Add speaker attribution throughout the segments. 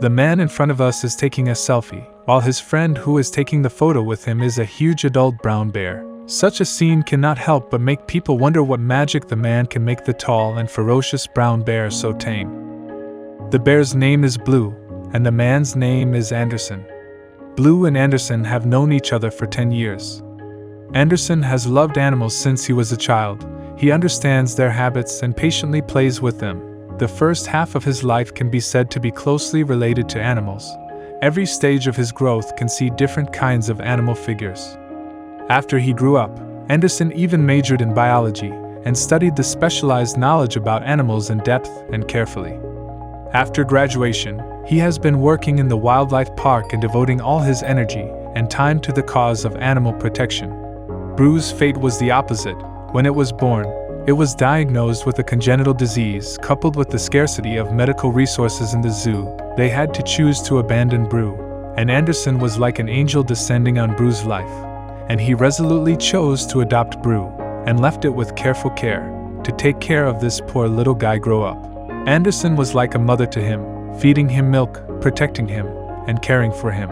Speaker 1: The man in front of us is taking a selfie, while his friend who is taking the photo with him is a huge adult brown bear. Such a scene cannot help but make people wonder what magic the man can make the tall and ferocious brown bear so tame. The bear's name is Blue, and the man's name is Anderson. Blue and Anderson have known each other for 10 years. Anderson has loved animals since he was a child. He understands their habits and patiently plays with them. The first half of his life can be said to be closely related to animals. Every stage of his growth can see different kinds of animal figures. After he grew up, Anderson even majored in biology and studied the specialized knowledge about animals in depth and carefully. After graduation, he has been working in the wildlife park and devoting all his energy and time to the cause of animal protection. Bru's fate was the opposite. When it was born, it was diagnosed with a congenital disease coupled with the scarcity of medical resources in the zoo. They had to choose to abandon Bru, and Anderson was like an angel descending on Bru's life, and he resolutely chose to adopt Bru and left it with careful care to take care of this poor little guy grow up. Anderson was like a mother to him, feeding him milk, protecting him, and caring for him.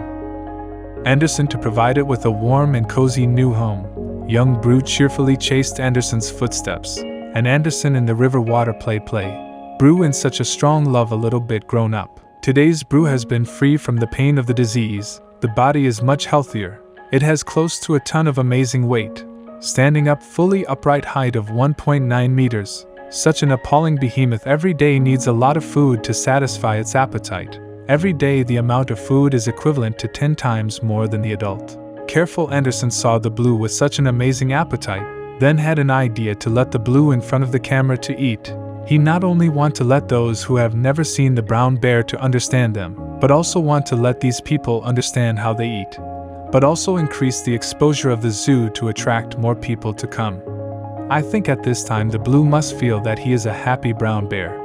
Speaker 1: Anderson to provide it with a warm and cozy new home. Young Bru cheerfully chased Anderson's footsteps, and Anderson in the river water play. Bru in such a strong love a little bit grown up. Today's Bru has been free from the pain of the disease. The body is much healthier. It has close to a ton of amazing weight, standing up fully upright height of 1.9 meters. Such an appalling behemoth every day needs a lot of food to satisfy its appetite. Every day the amount of food is equivalent to 10 times more than the adult. Careful Anderson saw the Blue with such an amazing appetite, then had an idea to let the Blue in front of the camera to eat. He not only want to let those who have never seen the brown bear to understand them, but also want to let these people understand how they eat, but also increase the exposure of the zoo to attract more people to come. I think at this time the Blue must feel that he is a happy brown bear.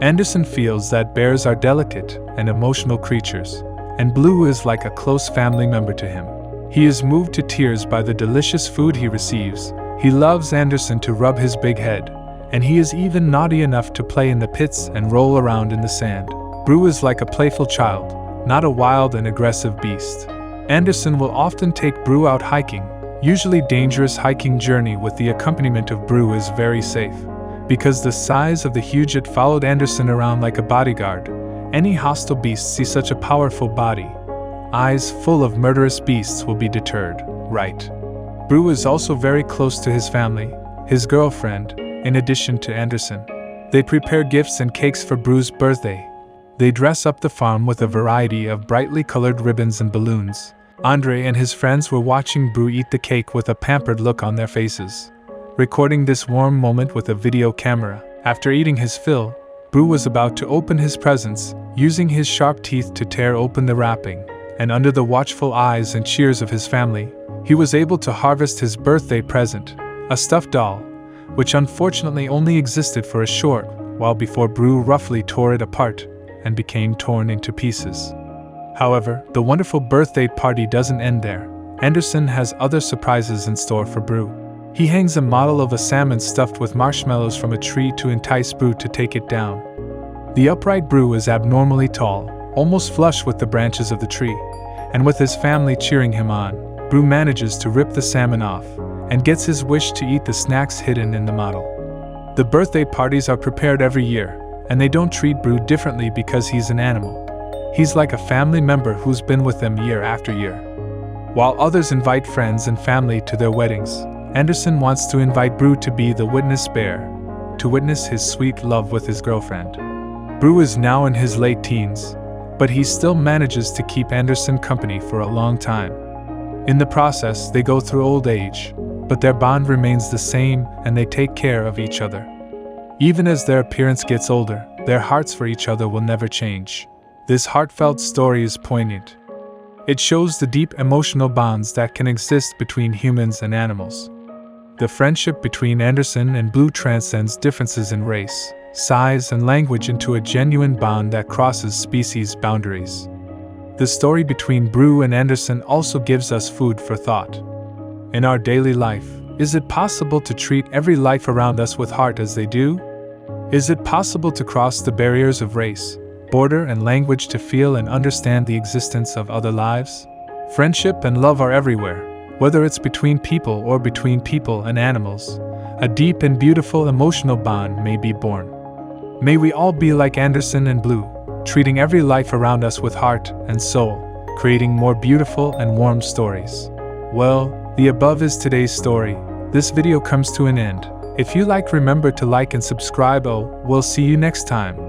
Speaker 1: Anderson feels that bears are delicate and emotional creatures, and Blue is like a close family member to him. He is moved to tears by the delicious food he receives. He loves Anderson to rub his big head, and he is even naughty enough to play in the pits and roll around in the sand. Bru is like a playful child, not a wild and aggressive beast. Anderson will often take Bru out hiking. Usually dangerous hiking journey with the accompaniment of Bru is very safe, because the size of the huge it followed Anderson around like a bodyguard. Any hostile beast see such a powerful body, eyes full of murderous beasts will be deterred, right? Bru is also very close to his family, his girlfriend, in addition to Anderson. They prepare gifts and cakes for Bru's birthday. They dress up the farm with a variety of brightly colored ribbons and balloons. Andre and his friends were watching Bru eat the cake with a pampered look on their faces, recording this warm moment with a video camera. After eating his fill, Bru was about to open his presents, using his sharp teeth to tear open the wrapping, and under the watchful eyes and cheers of his family, he was able to harvest his birthday present, a stuffed doll, which unfortunately only existed for a short while before Bru roughly tore it apart and became torn into pieces. However, the wonderful birthday party doesn't end there. Anderson has other surprises in store for Bru. He hangs a model of a salmon stuffed with marshmallows from a tree to entice Bru to take it down. The upright Bru is abnormally tall, almost flush with the branches of the tree, and with his family cheering him on, Bru manages to rip the salmon off and gets his wish to eat the snacks hidden in the model. The birthday parties are prepared every year, and they don't treat Bru differently because he's an animal. He's like a family member who's been with them year after year. While others invite friends and family to their weddings, Anderson wants to invite Bru to be the witness bear, to witness his sweet love with his girlfriend. Bru is now in his late teens, but he still manages to keep Anderson company for a long time. In the process, they go through old age, but their bond remains the same and they take care of each other. Even as their appearance gets older, their hearts for each other will never change. This heartfelt story is poignant. It shows the deep emotional bonds that can exist between humans and animals. The friendship between Anderson and Bru transcends differences in race, size, and language into a genuine bond that crosses species boundaries. The story between Bru and Anderson also gives us food for thought. In our daily life, is it possible to treat every life around us with heart as they do? Is it possible to cross the barriers of race, border and language to feel and understand the existence of other lives? Friendship and love are everywhere, whether it's between people or between people and animals. A deep and beautiful emotional bond may be born. May we all be like Anderson and Blue, treating every life around us with heart and soul, creating more beautiful and warm stories. Well, the above is today's story. This video comes to an end. If you like, remember to like and subscribe. We'll see you next time.